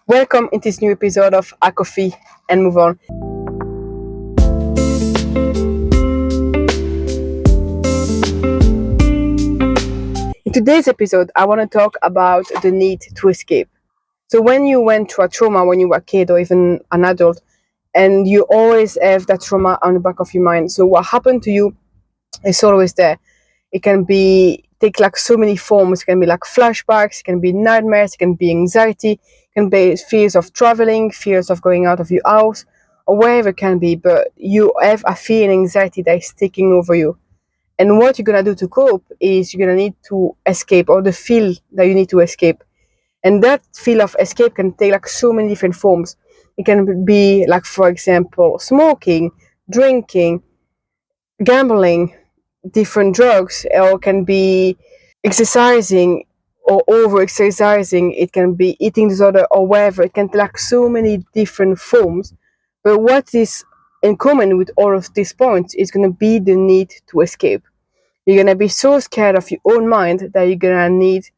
Welcome in this new episode of A Coffee and Move On. In today's episode, I want to talk about the need to escape. So when you went through a trauma when you were a kid or even an adult, and you always have that trauma on the back of your mind. So what happened to you is always there. It can take like so many forms. It can be like flashbacks, it can be nightmares, it can be anxiety, it can be fears of traveling, fears of going out of your house, or wherever it can be, but you have a fear and anxiety that is taking over you. And what you're gonna do to cope is you're gonna need to escape, or the feel that you need to escape. And that feel of escape can take like so many different forms. It can be like, for example, smoking, drinking, gambling, different drugs, or can be exercising or over exercising. It can be eating disorder or whatever. It can take like so many different forms. But what is in common with all of these points is going to be the need to escape. You're going to be so scared of your own mind that you're going to need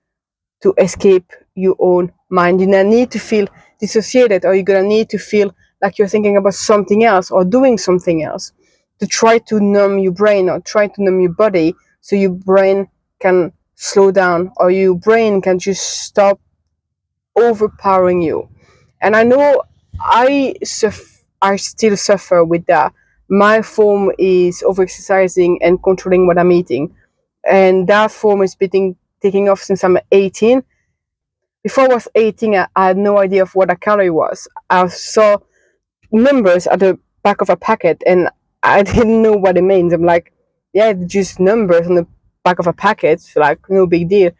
to escape your own mind. You're going to need to feel dissociated, or you're going to need to feel like you're thinking about something else or doing something else to try to numb your brain or try to numb your body so your brain can slow down or your brain can just stop overpowering you. And I know I still suffer with that. My form is overexercising and controlling what I'm eating. And that form is taking off since I'm 18. Before I was 18, I had no idea of what a calorie was. I saw numbers at the back of a packet and I didn't know what it means. I'm like, yeah, it's just numbers on the back of a packet, so like no big deal.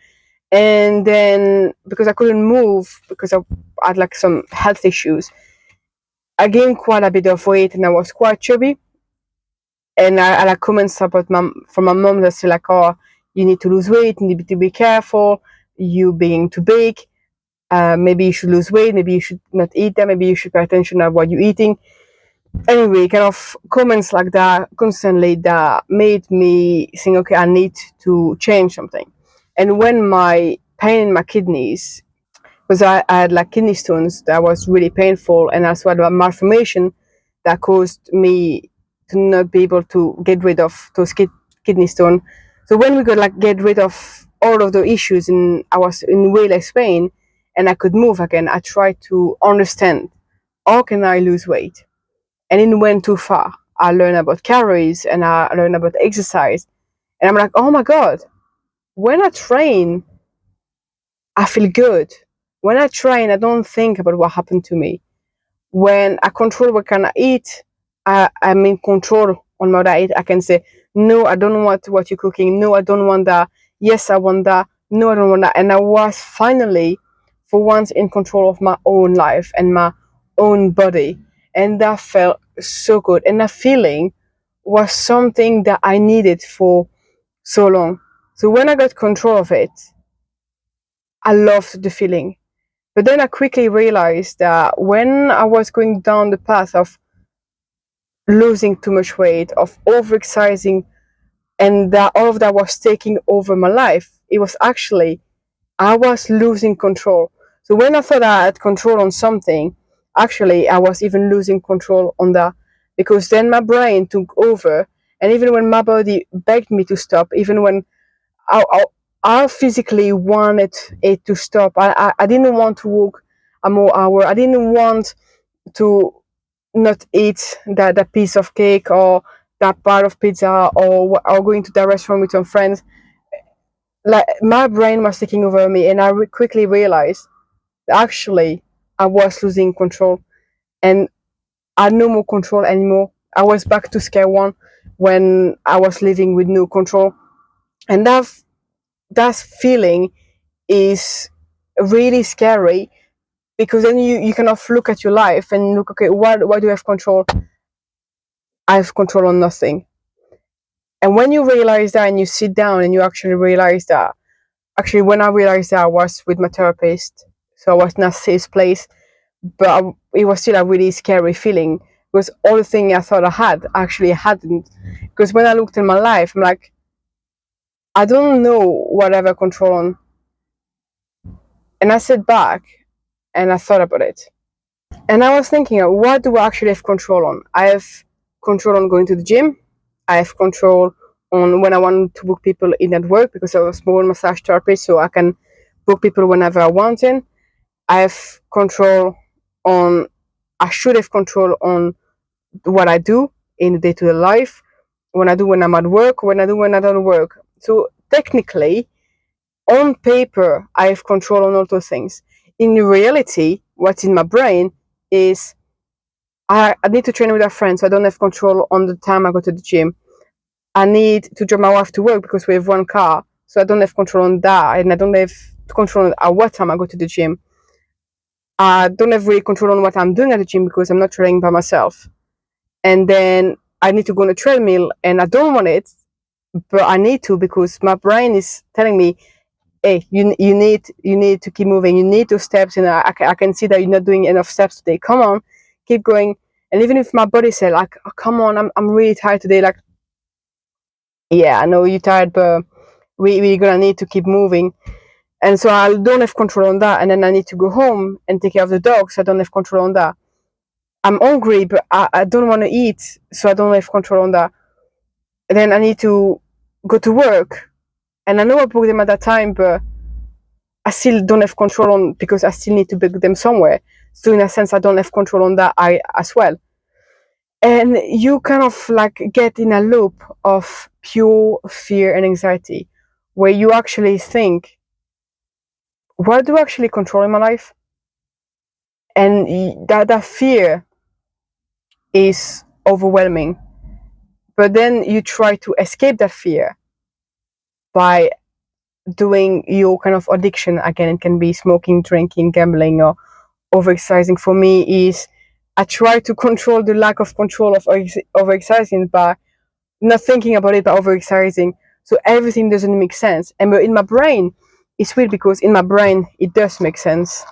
And then because I couldn't move because I had like some health issues, I gained quite a bit of weight and I was quite chubby. And I had comments from my mom that say like, oh, you need to lose weight, you need to be careful, you being too big. Maybe you should lose weight, maybe you should not eat that, maybe you should pay attention to what you're eating. Anyway, kind of comments like that constantly that made me think, okay, I need to change something. And when my pain in my kidneys, because I had like kidney stones that was really painful, and also had a malformation that caused me to not be able to get rid of those kidney stone. So when we could like get rid of all of the issues, and I was in way less pain, and I could move again, I tried to understand how can I lose weight, and it went too far. I learned about calories and I learned about exercise, and I'm like, oh my god, when I train, I feel good. When I train, I don't think about what happened to me. When I control what can I eat, I'm in control on what I eat. I can say, no, I don't want what you're cooking. No, I don't want that. Yes, I want that. No, I don't want that. And I was finally, for once, in control of my own life and my own body. And that felt so good. And that feeling was something that I needed for so long. So when I got control of it, I loved the feeling. But then I quickly realized that when I was going down the path of losing too much weight, of overexercising, and that all of that was taking over my life, it was actually, I was losing control. So when I thought I had control on something, actually I was even losing control on that, because then my brain took over. And even when my body begged me to stop, even when I, I, I physically wanted it to stop, I didn't want to walk a more hour. I didn't want to not eat that piece of cake or that part of pizza, or going to the restaurant with some friends. Like my brain was taking over me, and I quickly realized that actually I was losing control, and I had no more control anymore. I was back to square one when I was living with no control, and that feeling is really scary, because then you kind of look at your life and look, okay, what do I have control? I have control on nothing. And when you realize that and you sit down and you actually realize that, actually, when I realized that, I was with my therapist, so I was in a safe place, but it was still a really scary feeling, because all the things I thought I had, actually I hadn't. Because when I looked in my life, I'm like, I don't know what I have control on. And I sat back and I thought about it. And I was thinking, what do I actually have control on? I have control on going to the gym. I have control on when I want to book people in at work because I'm a small massage therapist, so I can book people whenever I want in. I have control on, I should have control on what I do in the day-to-day life, when I'm at work, when I don't work. So technically, on paper, I have control on all those things. In reality, what's in my brain is I need to train with a friend, so I don't have control on the time I go to the gym. I need to drive my wife to work because we have one car, so I don't have control on that, and I don't have control on at what time I go to the gym. I don't have really control on what I'm doing at the gym because I'm not training by myself. And then I need to go on a treadmill, and I don't want it, but I need to because my brain is telling me, "Hey, you need to keep moving. You need those steps, and I can see that you're not doing enough steps today. Come on, keep going." And even if my body said like, oh, "Come on, I'm really tired today," like, yeah, I know you're tired, but we're gonna need to keep moving. And so I don't have control on that, and then I need to go home and take care of the dogs. So I don't have control on that. I'm hungry, but I don't want to eat, so I don't have control on that. And then I need to go to work, and I know I booked them at that time, but I still don't have control on because I still need to book them somewhere. So in a sense, I don't have control on that I as well. And you kind of like get in a loop of pure fear and anxiety, where you actually think, what do I actually control in my life? And that fear is overwhelming. But then you try to escape that fear by doing your kind of addiction again. It can be smoking, drinking, gambling, or overexercising. For me, is I try to control the lack of control of overexercising by not thinking about it, but overexercising. So everything doesn't make sense. And but in my brain, it's weird because in my brain it does make sense.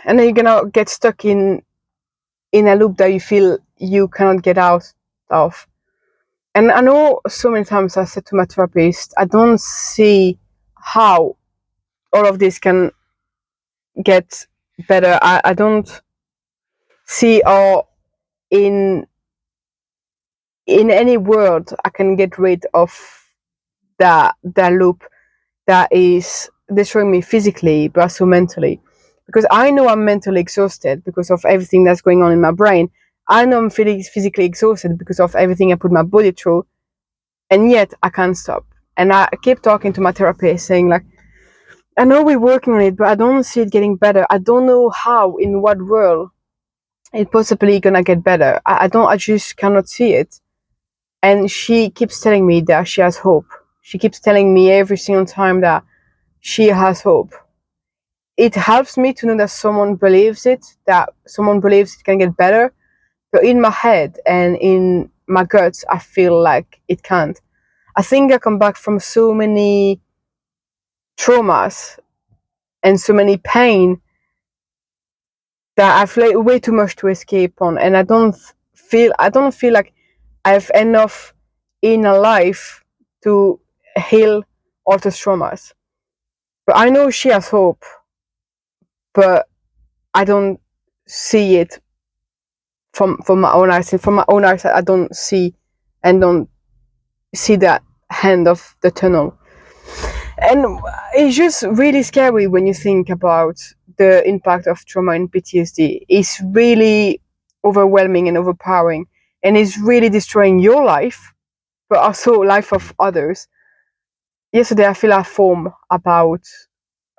And then you're gonna get stuck in a loop that you feel you cannot get out of. And I know so many times I said to my therapist, I don't see how all of this can get better. I don't see how in any world I can get rid of that loop that is destroying me physically but also mentally. Because I know I'm mentally exhausted because of everything that's going on in my brain. I know I'm feeling physically exhausted because of everything I put my body through, and yet I can't stop. And I keep talking to my therapist saying like, I know we're working on it, but I don't see it getting better. I don't know how, in what world it possibly gonna get better. I just cannot see it. And she keeps telling me that she has hope. She keeps telling me every single time that she has hope. It helps me to know that someone believes it, that someone believes it can get better. But in my head and in my guts, I feel like it can't. I think I come back from so many traumas and so many pain that I've way too much to escape on, and I don't feel like I have enough inner life to heal all those traumas. But I know she has hope, but I don't see it from my own eyes. And from my own eyes, I don't see and don't see that end of the tunnel. And it's just really scary when you think about the impact of trauma and PTSD. It's really overwhelming and overpowering, and it's really destroying your life, but also life of others. Yesterday, I feel a foam about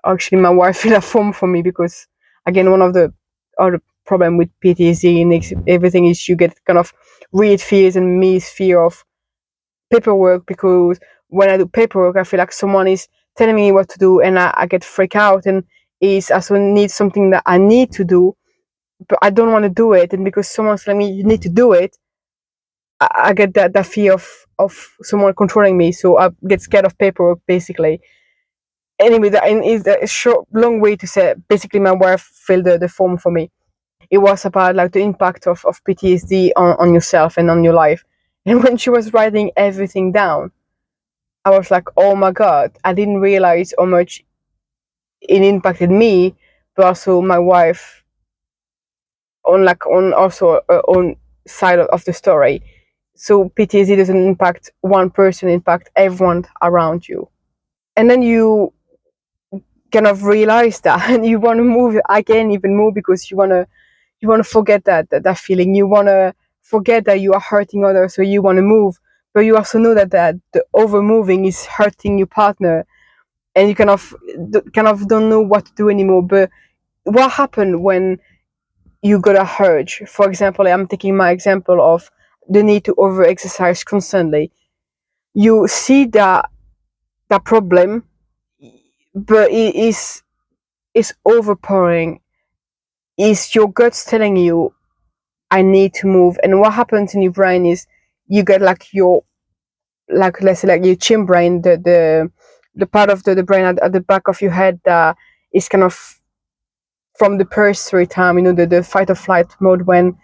actually my wife feel a foam for me because again one of the other problem with PTSD and everything is you get kind of weird fears, and me is fear of paperwork because when I do paperwork, I feel like someone is telling me what to do, and I get freaked out, and is also need something that I need to do, but I don't want to do it, and because someone's telling me you need to do it, I get that fear of someone controlling me, so I get scared of paperwork basically. Anyway, that is a short, long way to say. Basically, my wife filled the form for me. It was about like the impact of PTSD on yourself and on your life. And when she was writing everything down, I was like, oh my god, I didn't realize how much it impacted me, but also my wife on also on side of the story. So PTSD doesn't impact one person, impact everyone around you. And then you kind of realize that and you want to move again even more because you want to forget that feeling. You want to forget that you are hurting others, so you want to move, but you also know that the over moving is hurting your partner, and you kind of don't know what to do anymore. But what happened when you got a urge? For example, I'm taking my example of the need to over exercise constantly. You see that problem, but it's overpowering. Is your guts telling you I need to move? And what happens in your brain is you get like your, like let's say like your chin brain, the part of the brain at the back of your head that is kind of from the prehistoric time, the fight or flight mode, when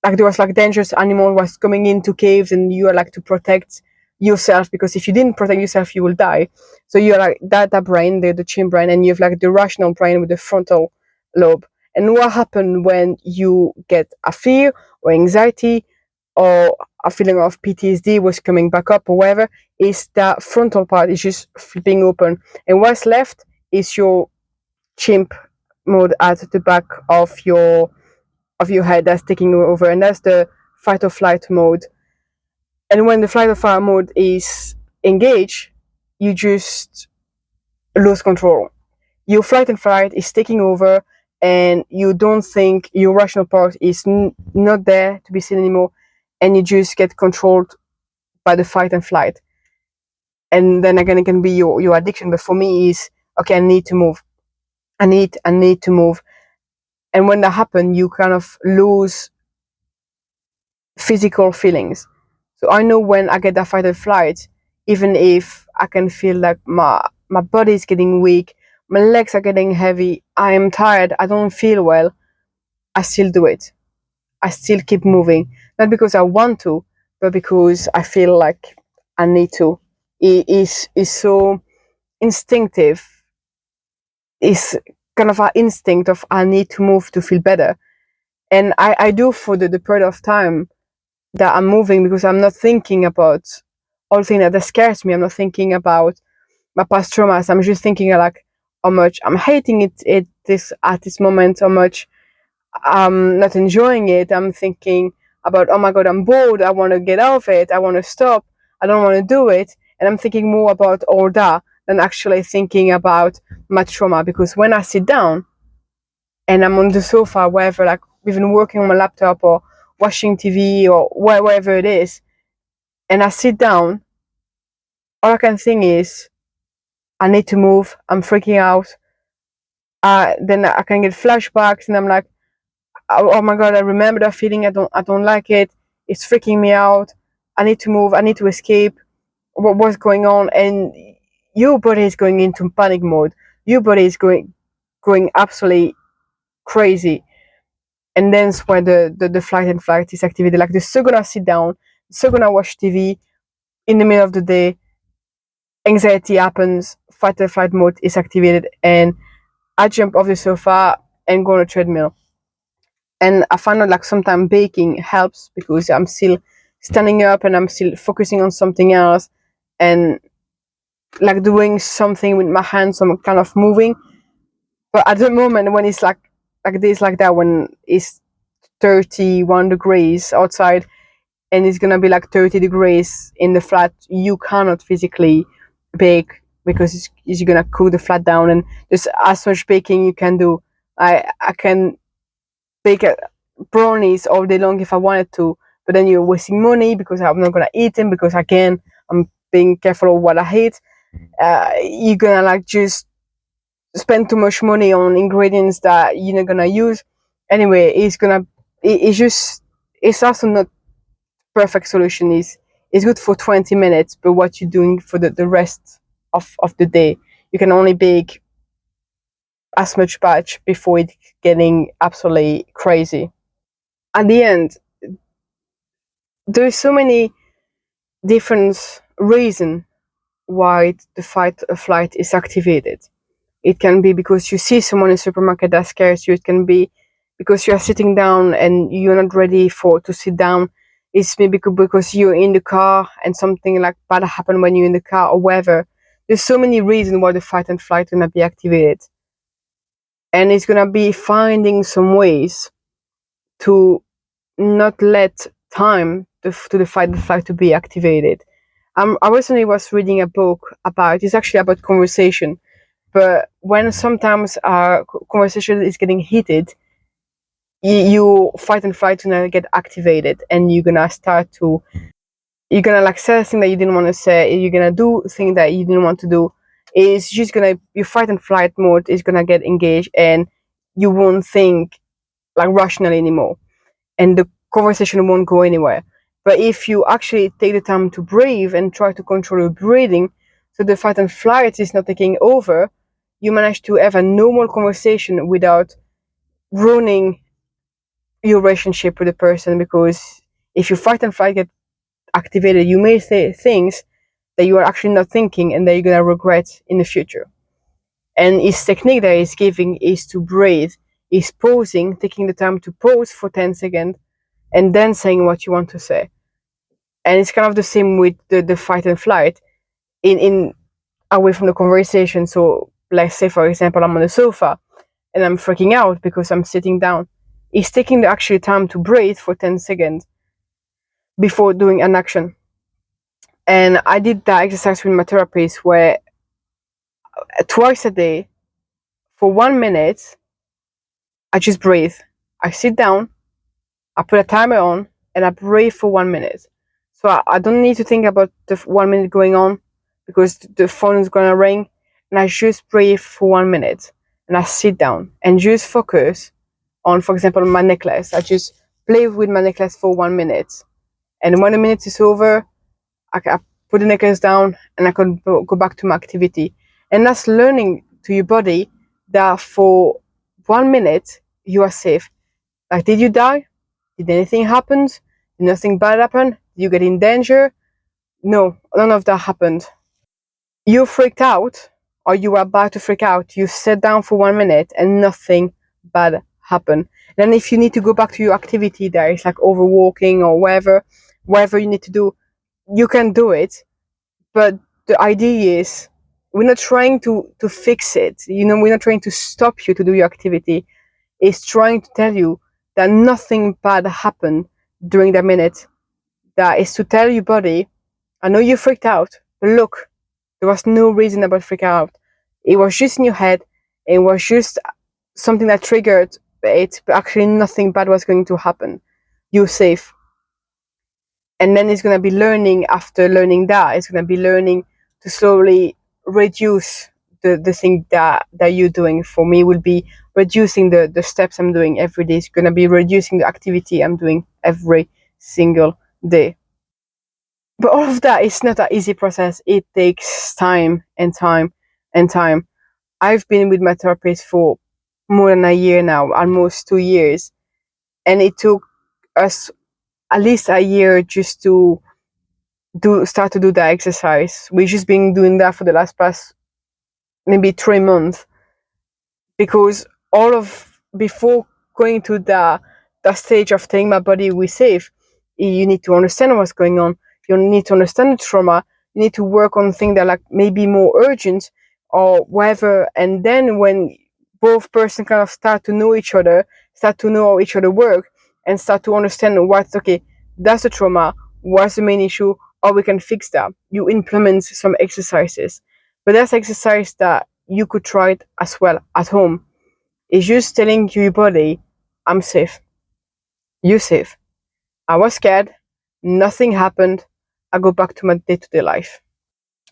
like there was like dangerous animal was coming into caves and you are like to protect yourself, because if you didn't protect yourself you will die. So you're like that brain, the chin brain, and you have like the rational brain with the frontal lobe. And what happened when you get a fear or anxiety or a feeling of PTSD was coming back up or whatever, is that frontal part is just flipping open, and what's left is your chimp mode at the back of your head that's taking over, and that's the fight or flight mode. And when the flight or fight mode is engaged, you just lose control. Your flight and fight is taking over, and you don't think your rational part is not there to be seen anymore, and you just get controlled by the fight and flight. And then again, it can be your addiction. But for me, is okay. I need to move. I need to move. And when that happens, you kind of lose physical feelings. So I know when I get that fight or flight, even if I can feel like my body is getting weak, my legs are getting heavy, I am tired, I don't feel well, I still do it. I still keep moving. Not because I want to, but because I feel like I need to. It is so instinctive. It's kind of an instinct of I need to move to feel better. And I do for the period of time that I'm moving, because I'm not thinking about all things that scares me. I'm not thinking about my past traumas. I'm just thinking like how much I'm hating it this at this moment, how much I'm not enjoying it. I'm thinking about, oh my god, I'm bored. I want to get out of it. I want to stop. I don't want to do it. And I'm thinking more about all that than actually thinking about my trauma. Because when I sit down and I'm on the sofa, wherever, like even working on my laptop or watching TV or wherever it is, and I sit down, all I can think is, I need to move. I'm freaking out. Then I can get flashbacks, and I'm like, oh my god, I remember that feeling. I don't like it. It's freaking me out. I need to move. I need to escape. What's going on? And your body is going into panic mode. Your body is going absolutely crazy. And that's why the flight and flight is activated. Like the second I sit down, the second I watch TV in the middle of the day, anxiety happens, fight or flight mode is activated, and I jump off the sofa and go on a treadmill. And I find out like sometimes baking helps, because I'm still standing up and I'm still focusing on something else, and like doing something with my hands, I'm kind of moving. But at the moment when it's like this, like that, when it's 31 degrees outside and it's gonna be like 30 degrees in the flat, you cannot physically bake, because it's gonna cool the flat down, and there's as much baking you can do. I can bake brownies all day long if I wanted to, but then you're wasting money because I'm not gonna eat them, because again I'm being careful of what I eat. You're gonna like just spend too much money on ingredients that you're not gonna use. Anyway, it's just, it's also not perfect solution. Is good for 20 minutes, but what you're doing for the rest of the day, you can only bake as much batch before it getting absolutely crazy. At the end, there's so many different reasons why the fight or flight is activated. It can be because you see someone in the supermarket that scares you. It can be because you are sitting down and you're not ready for to sit down. It's maybe because you're in the car and something like bad happened when you're in the car or whatever. There's so many reasons why the fight and flight gonna be activated, and it's gonna be finding some ways to not let time to the fight and flight to be activated. I recently was reading a book about. It's actually about conversation, but when sometimes our conversation is getting heated, you fight and flight gonna get activated, and you're gonna like say things that you didn't want to say. You're gonna do things that you didn't want to do. It's just gonna your fight and flight mode is gonna get engaged, and you won't think like rationally anymore, and the conversation won't go anywhere. But if you actually take the time to breathe and try to control your breathing, so the fight and flight is not taking over, you manage to have a normal conversation without ruining your relationship with the person. Because if you fight and flight get activated, you may say things that you are actually not thinking and that you're gonna regret in the future. And his technique that he's giving is to breathe, is pausing, taking the time to pause for 10 seconds and then saying what you want to say. And it's kind of the same with the fight and flight in away from the conversation. So let's say for example I'm on the sofa and I'm freaking out because I'm sitting down. He's taking the actual time to breathe for 10 seconds before doing an action. And I did that exercise with my therapist where twice a day for 1 minute I just breathe. I sit down, I put a timer on, and I breathe for 1 minute. So I don't need to think about the 1 minute going on because the phone is gonna ring, and I just breathe for 1 minute, and I sit down and just focus on, for example, my necklace. I just play with my necklace for 1 minute, and when the minute is over, I put the necklace down and I can go back to my activity. And that's learning to your body that for 1 minute you are safe. Like, did you die? Did anything happen? Did nothing bad happen? Did you get in danger? No, none of that happened. You freaked out, or you were about to freak out. You sat down for 1 minute and nothing bad happened. Then, if you need to go back to your activity, there is like overwalking or whatever you need to do, you can do it. But the idea is, we're not trying to fix it. We're not trying to stop you to do your activity. It's trying to tell you that nothing bad happened during that minute. That is to tell your body, I know you freaked out, but look, there was no reason about freaking out. It was just in your head. It was just something that triggered it, but actually nothing bad was going to happen. You're safe. And then it's going to be learning, after learning that, it's going to be learning to slowly reduce the thing that you're doing. For me, will be reducing the steps I'm doing every day. It's going to be reducing the activity I'm doing every single day. But all of that is not an easy process. It takes time and time and time. I've been with my therapist for more than a year now, almost 2 years. And it took us at least a year just to start to do that exercise. We've just been doing that for the past maybe 3 months, because all of before going to the stage of telling my body we're safe, you need to understand what's going on. You need to understand the trauma. You need to work on things that are like maybe more urgent or whatever. And then when both person kind of start to know each other, start to know how each other work, and start to understand what's okay, that's the trauma, what's the main issue, or we can fix that. You implement some exercises. But that's exercise that you could try it as well at home. It's just telling your body, I'm safe. You're safe. I was scared. Nothing happened. I go back to my day-to-day life.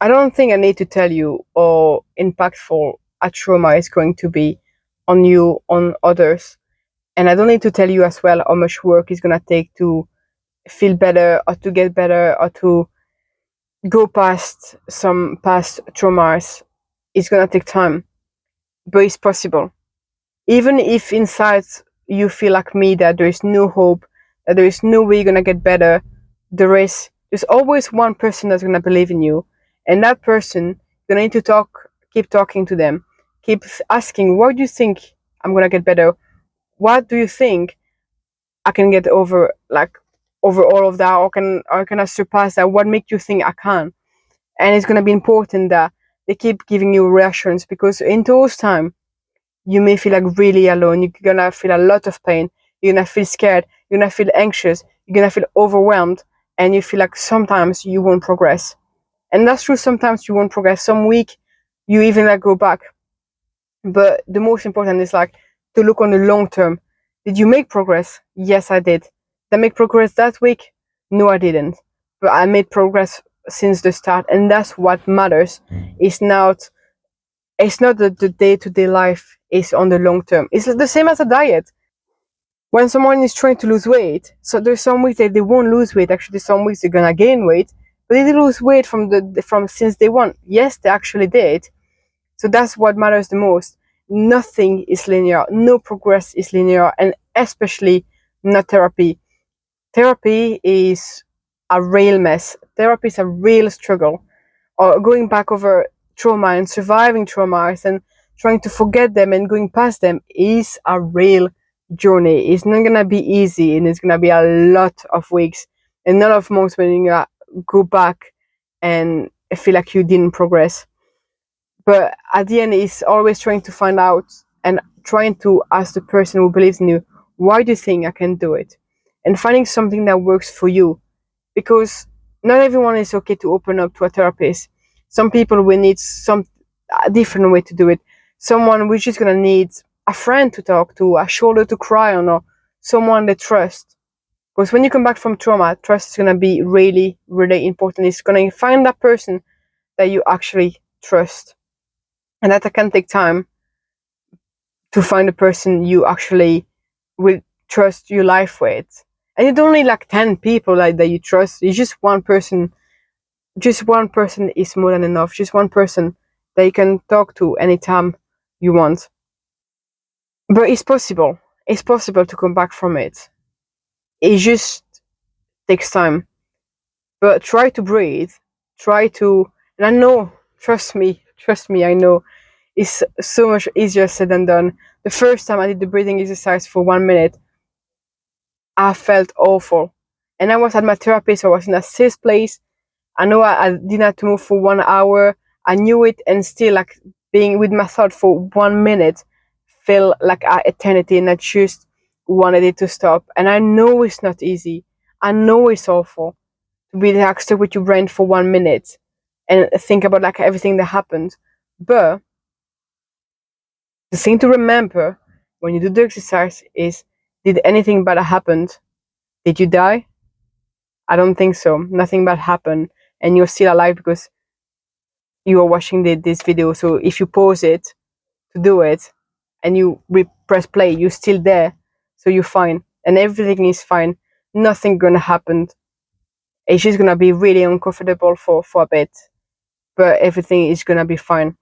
I don't think I need to tell you how impactful a trauma is going to be on you, on others. And I don't need to tell you as well how much work it's going to take to feel better, or to get better, or to go past some past traumas. It's going to take time, but it's possible. Even if inside you feel like me that there is no hope, that there is no way you're gonna get better, there's always one person that's gonna believe in you, And that person, you need to keep talking to them, keep asking, what do you think I'm gonna get better? What do you think I can get over, like, over all of that, or can I surpass that? What makes you think I can? And it's gonna be important that they keep giving you reassurance, because in those times you may feel like really alone. You're gonna feel a lot of pain. You're gonna feel scared. You're gonna feel anxious. You're gonna feel overwhelmed, and you feel like sometimes you won't progress. And that's true. Sometimes you won't progress. Some week you even like go back. But the most important is like to look on the long term. Did you make progress? Yes, I did. Did I make progress that week? No, I didn't. But I made progress since the start, and that's what matters. It's not. It's not the day-to-day life. It's on the long term. It's the same as a diet. When someone is trying to lose weight, so there's some weeks that they won't lose weight. Actually, some weeks they're gonna gain weight, but they did lose weight from since day one. Yes, they actually did. So that's what matters the most. Nothing is linear. No progress is linear, and especially not therapy. Therapy is a real mess. Therapy is a real struggle. Or going back over trauma and surviving traumas and trying to forget them and going past them is a real journey. It's not gonna be easy, and it's gonna be a lot of weeks and a lot of months when you go back and feel like you didn't progress. But at the end, it's always trying to find out and trying to ask the person who believes in you, why do you think I can do it? And finding something that works for you, because not everyone is okay to open up to a therapist. Some people will need a different way to do it. Someone which is gonna need a friend to talk to, a shoulder to cry on, or someone they trust. Because when you come back from trauma, trust is gonna be really, really important. It's gonna find that person that you actually trust, and that can take time to find a person you actually will trust your life with. And you don't need like 10 people like that you trust. It's just one person. Just one person is more than enough. Just one person that you can talk to anytime you want. But it's possible. It's possible to come back from it. It just takes time. But try to breathe. Try to, and I know, trust me, I know it's so much easier said than done. The first time I did the breathing exercise for 1 minute, I felt awful. And I was at my therapist, I was in a safe place. I know I didn't have to move for 1 hour. I knew it, and still, like, being with my thought for 1 minute felt like an eternity, and I just wanted it to stop. And I know it's not easy. I know it's awful to be like stuck with your brain for 1 minute and think about like everything that happened. But the thing to remember when you do the exercise is, did anything bad happen? Did you die? I don't think so. Nothing bad happened, and you're still alive because you are watching this video. So if you pause it to do it and you press play, you're still there. So you're fine, and everything is fine. Nothing gonna happen. It's just gonna be really uncomfortable for a bit, but everything is gonna be fine.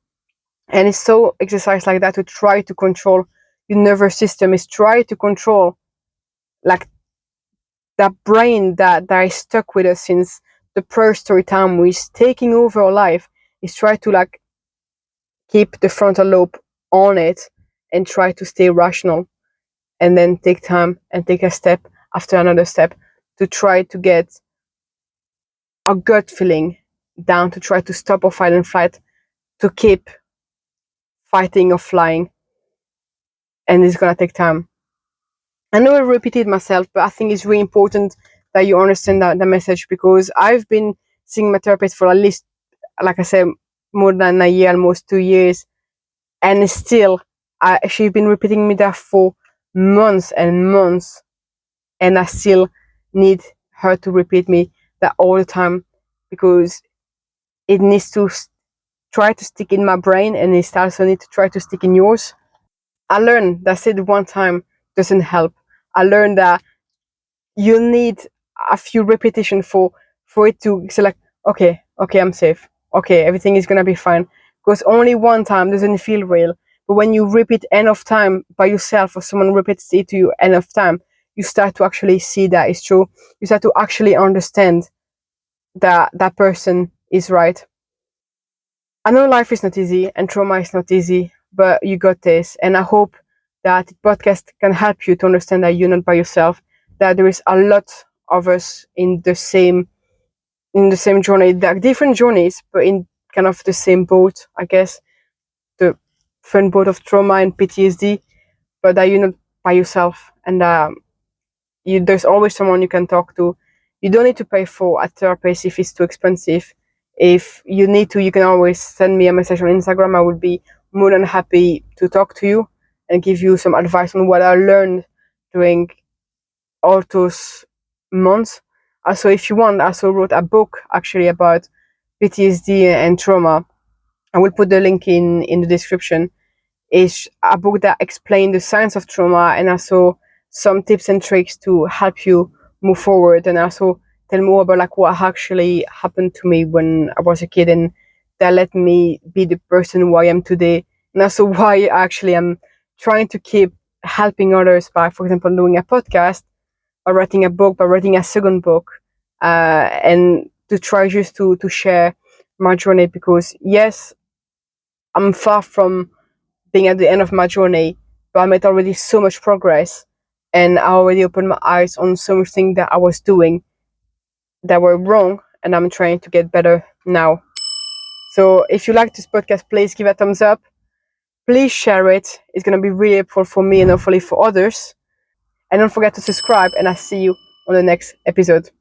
And it's so exercise like that to try to control your nervous system. Is try to control like that brain that is stuck with us since the prehistoric time, who is taking over our life. Is try to like keep the frontal lobe on it and try to stay rational, and then take time and take a step after another step to try to get a gut feeling down, to try to stop or fight and flight, to keep fighting or flying. And it's gonna take time. I know I repeated myself, but I think it's really important that you understand the message, because I've been seeing my therapist for at least, like I said, more than a year, almost 2 years, and still, she's been repeating me that for months and months, and I still need her to repeat me that all the time, because it needs to try to stick in my brain, and it also needs to try to stick in yours. I learned that said one time doesn't help. I learned that you need a few repetition for it to say like, okay, I'm safe. Okay, everything is gonna be fine. Because only one time doesn't feel real. But when you repeat enough time by yourself, or someone repeats it to you enough time, you start to actually see that it's true. You start to actually understand that that person is right. I know life is not easy and trauma is not easy, but you got this. And I hope that the podcast can help you to understand that you're not by yourself, that there is a lot of us in the same journey. There are different journeys, but in kind of the same boat, I guess, the fun boat of trauma and PTSD, but that you're not by yourself. And there's always someone you can talk to. You don't need to pay for a therapist if it's too expensive. If you need to, you can always send me a message on Instagram. I would be more than happy to talk to you and give you some advice on what I learned during all those months. Also, if you want, I also wrote a book actually about PTSD and trauma. I will put the link in the description. It's a book that explains the science of trauma and also some tips and tricks to help you move forward, and also tell more about like what actually happened to me when I was a kid, and that let me be the person who I am today, and also why actually I'm trying to keep helping others by, for example, doing a podcast, by writing a book, by writing a second book, and to try just to share my journey, because yes, I'm far from being at the end of my journey, but I made already so much progress, and I already opened my eyes on some things that I was doing that were wrong, and I'm trying to get better now. So if you like this podcast, please give a thumbs up. Please share it. It's gonna be really helpful for me and hopefully for others. And don't forget to subscribe, and I'll see you on the next episode.